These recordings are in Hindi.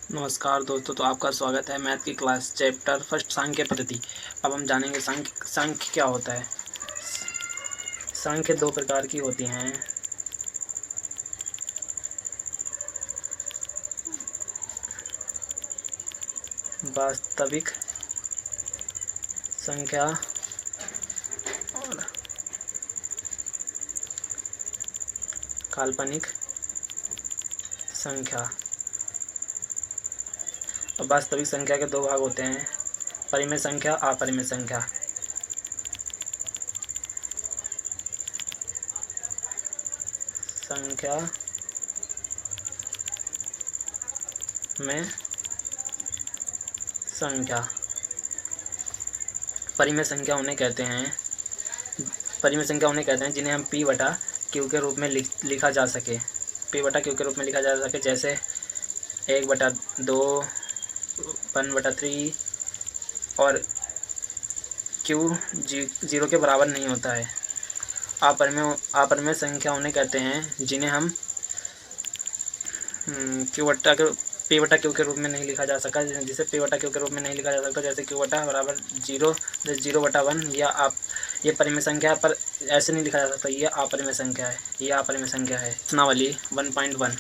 नमस्कार दोस्तों, तो आपका स्वागत है मैथ की क्लास चैप्टर फर्स्ट सांख्य पद्धति। अब हम जानेंगे सांख्य क्या होता है। सांख्य दो प्रकार की होती हैं। वास्तविक संख्या और काल्पनिक संख्या। और वास्तविक संख्या के दो भाग होते हैं, परिमेय संख्या, अपरिमेय संख्या। संख्या में संख्या परिमेय संख्या उन्हें कहते हैं जिन्हें हम P बटा Q के रूप में लिखा जा सके। P बटा Q के रूप में लिखा जा सके, जैसे 1/2, 1/3 और Q 0 के बराबर नहीं होता है। अपरिमेय संख्या उन्हें कहते हैं जिन्हें हम P बटा Q के रूप में नहीं लिखा जा सका, जिसे P बटा Q के रूप में नहीं लिखा जा सकता, जैसे Q बटा बराबर 0, 0/1। या आप ये परिमेय संख्या पर ऐसे नहीं लिखा जा सकता, ये अपरिमेय संख्या है। प्रश्नावली 1.1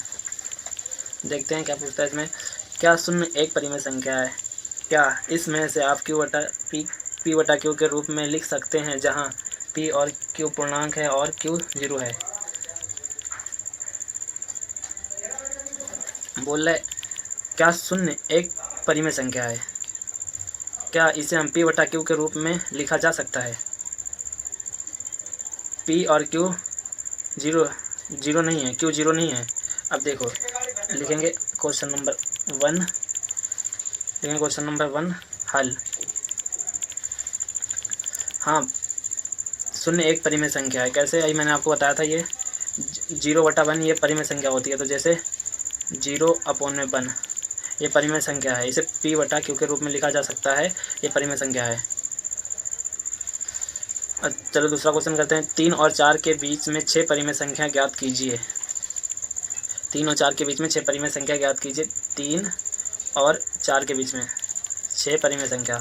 देखते हैं क्या पूछता है इसमें। क्या शून्य एक परिमेय संख्या है? क्या इसमें से आप P बटा Q के रूप में लिख सकते हैं, जहाँ P और Q पूर्णांक है और Q 0 है। बोल रहे क्या शून्य एक परिमेय संख्या है? क्या इसे हम P बटा Q के रूप में लिखा जा सकता है? P और Q 0 नहीं है, Q 0 नहीं है। अब देखो, लिखेंगे क्वेश्चन नंबर 1 हल। हाँ, शून्य एक परिमेय संख्या है। कैसे? अभी मैंने आपको बताया था, ये 0/1 ये परिमेय संख्या होती है। तो जैसे 0/1 ये परिमेय संख्या है, इसे P बटा Q के रूप में लिखा जा सकता है, ये परिमेय संख्या है। चलो दूसरा क्वेश्चन करते हैं। 3 और 4 के बीच में 6 परिमेय संख्या ज्ञात कीजिए। 3 और 4 के बीच में 6 परिमेय संख्या ज्ञात कीजिए। 3 और 4 के बीच में 6 परिमेय संख्या।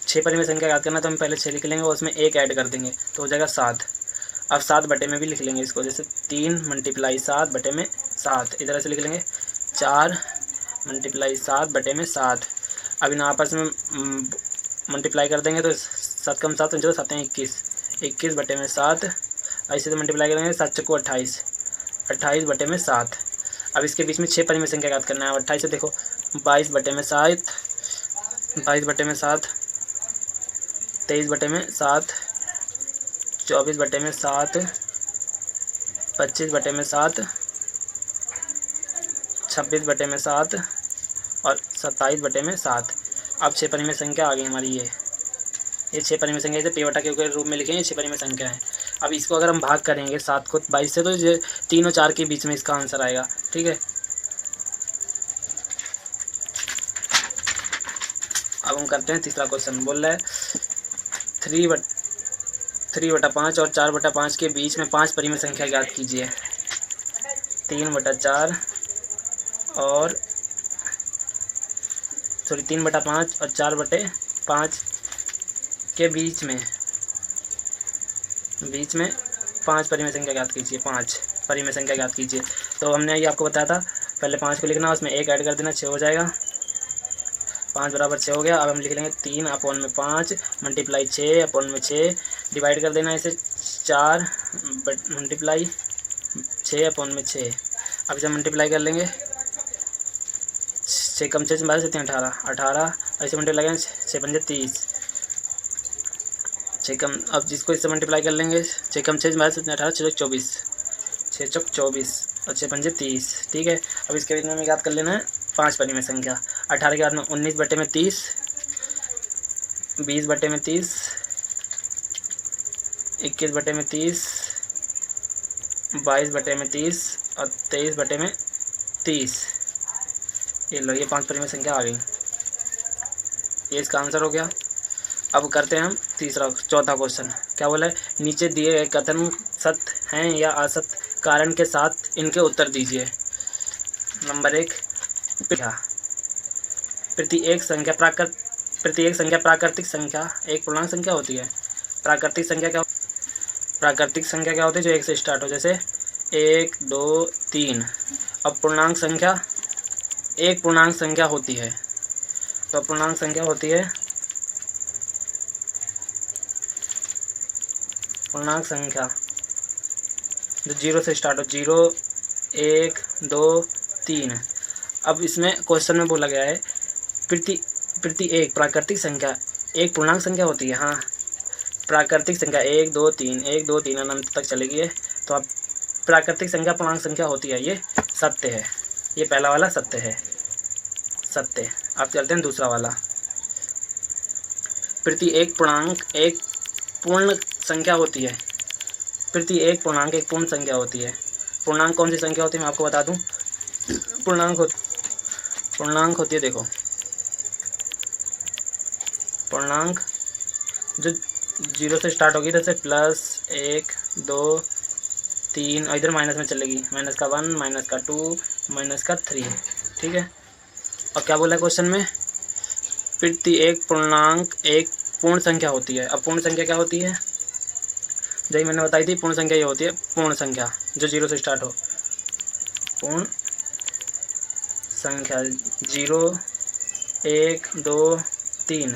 6 परिमेय संख्या याद करना, तो हम पहले 6 लिख लेंगे और उसमें 1 ऐड कर देंगे तो हो जाएगा 7। अब 7 बटे में भी लिख लेंगे इसको, जैसे 3 × 7 बटे में 7। इधर से लिख लेंगे 4 × 7 बटे में 7। अब इन आपस में मल्टीप्लाई कर देंगे तो 7 कम 7 जो 7 हैं 21 बटे में 7। ऐसे तो मल्टीप्लाई करेंगे 7 × 28, 28 बटे में 7। अब इसके बीच में 6 परिमेय संख्या याद करना है। 28 से देखो 22 बटे में 7, 22 बटे में 7, 23 बटे में 7, 24 बटे में 7, 25 बटे में 7, 26 बटे में 7 और 27 बटे में 7। अब 6 परिमेय संख्या आ गई हमारी। ये 6 परिमेय संख्या इसे P बटा Q के रूप में लिखेंगे, 6 परिमेय संख्या है। अब इसको अगर हम भाग करेंगे 7 को 22 से, तो ये 3 और 4 के बीच में इसका आंसर आएगा। ठीक है, अब हम करते हैं तीसरा क्वेश्चन। बोल रहा है 3/5 और 4/5 के बीच में 5 परिमेय संख्या ज्ञात कीजिए। 3/5 और 4/5 के बीच में 5 परिमेय संख्या ज्ञात कीजिए। 5 परिमेय संख्या ज्ञात कीजिए। तो हमने ये आपको बताया था, पहले 5 को लिखना, उसमें 1 ऐड कर देना, 6 हो जाएगा। 5 बराबर 6 हो गया। अब हम लिख लेंगे 3/5 × 6/6 डिवाइड कर देना इसे 4 × 6/6। अब इसे मल्टीप्लाई कर लेंगे, 6 कम 6 12 से 18, ऐसे मल्टीप्लाई करेंगे 6 × 5 = 30। 6 कम, अब जिसको इससे मल्टीप्लाई कर लेंगे 6 कम 6 12 से 18, 6 × 24, 6 × 24 और 6 × 5 = 30। ठीक है, अब इसके बीच में हमें याद कर लेना है 5 परिमेय संख्या। 18 के बाद में 19 बटे में 30, 20 बटे में 30, 21 बटे में 30, 22 बटे में 30 और 23 बटे में 30। ये लो, ये 5 परिमेय संख्या आ गई। ये इसका आंसर हो गया। अब करते हैं हम चौथा क्वेश्चन। क्या बोला है, नीचे दिए गए कथन सत्य हैं या असत्य, कारण के साथ इनके उत्तर दीजिए। नंबर 1, प्रत्येक संख्या प्राकृतिक संख्या एक पूर्णांक संख्या होती है। प्राकृतिक संख्या क्या होती है, जो 1 से स्टार्ट हो, जैसे 1 2 3। अब पूर्णांक संख्या एक पूर्णांक संख्या होती है, तो पूर्णांक संख्या होती है पूर्णांक संख्या जो 0 से स्टार्ट हो, 0 1 2 3। अब इसमें क्वेश्चन में बोला गया है प्रत्येक प्राकृतिक संख्या एक पूर्णांक संख्या होती है। हाँ, प्राकृतिक संख्या 1 2 3 अनंत तक चलेगी है, तो अब प्राकृतिक संख्या पूर्णांक संख्या होती है, ये सत्य है। ये पहला वाला सत्य है, सत्य। अब चलते हैं दूसरा वाला। प्रत्येक पूर्णांक एक पूर्ण संख्या होती है। प्रत्येक पूर्णांक एक पूर्ण संख्या होती है। पूर्णांक कौन सी संख्या होती है, मैं आपको बता दूं। पूर्णांक होती है, देखो, पूर्णांक जो 0 से स्टार्ट होगी, जैसे +1 2 3, और इधर माइनस में चलेगी, -1 -2 -3। ठीक है। और क्या बोला है क्वेश्चन में, प्रत्येक पूर्णांक एक पूर्ण संख्या होती है। अब पूर्ण संख्या क्या होती है, जैसे मैंने बताई थी, पूर्ण संख्या ये होती है पूर्ण संख्या जो 0 से स्टार्ट हो। पूर्ण संख्या 0 1 2 3।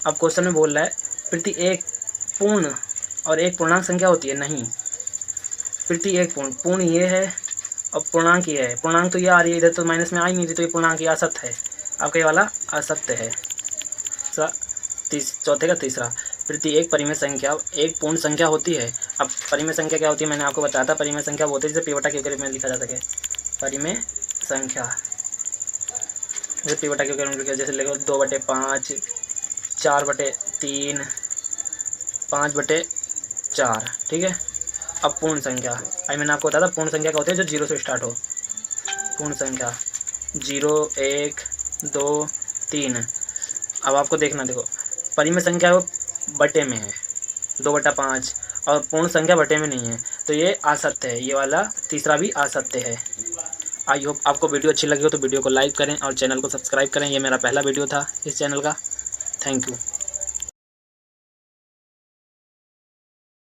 अब क्वेश्चन में बोल रहा है प्रत्येक पूर्ण और एक पूर्णांक संख्या होती है। नहीं, प्रत्येक पूर्ण ये है और पूर्णांक ये है। पूर्णांक तो ये आ रही है, इधर तो माइनस में आ ही नहीं थी, तो ये पूर्णांक ये असत्य है। आपका ये वाला असत्य है। चौथे का तीसरा, प्रत्येक परिमेय संख्या एक पूर्ण संख्या होती है। अब परिमेय संख्या क्या होती है, मैंने आपको बताया था। परिमेय संख्या वो होती है जिसे P/Q के रूप में लिखा जा सके। परिमेय संख्या जैसे P/Q के रूप में लिखा, जैसे लिखो 2/5 4/3 5/4। ठीक है। अब पूर्ण संख्या, अभी मैंने आपको बताया था पूर्ण संख्या क्या होती है, जो 0 से स्टार्ट हो। पूर्ण संख्या 0 1 2 3। अब आपको देखना, देखो, परिमेय संख्या वो बटे में है 2/5, और पूर्ण संख्या बटे में नहीं है, तो ये असत्य है। ये वाला तीसरा भी असत्य है। आई होप आपको वीडियो अच्छी लगी हो तो वीडियो को लाइक करें और चैनल को सब्सक्राइब करें। ये मेरा पहला वीडियो था इस चैनल का। Thank you.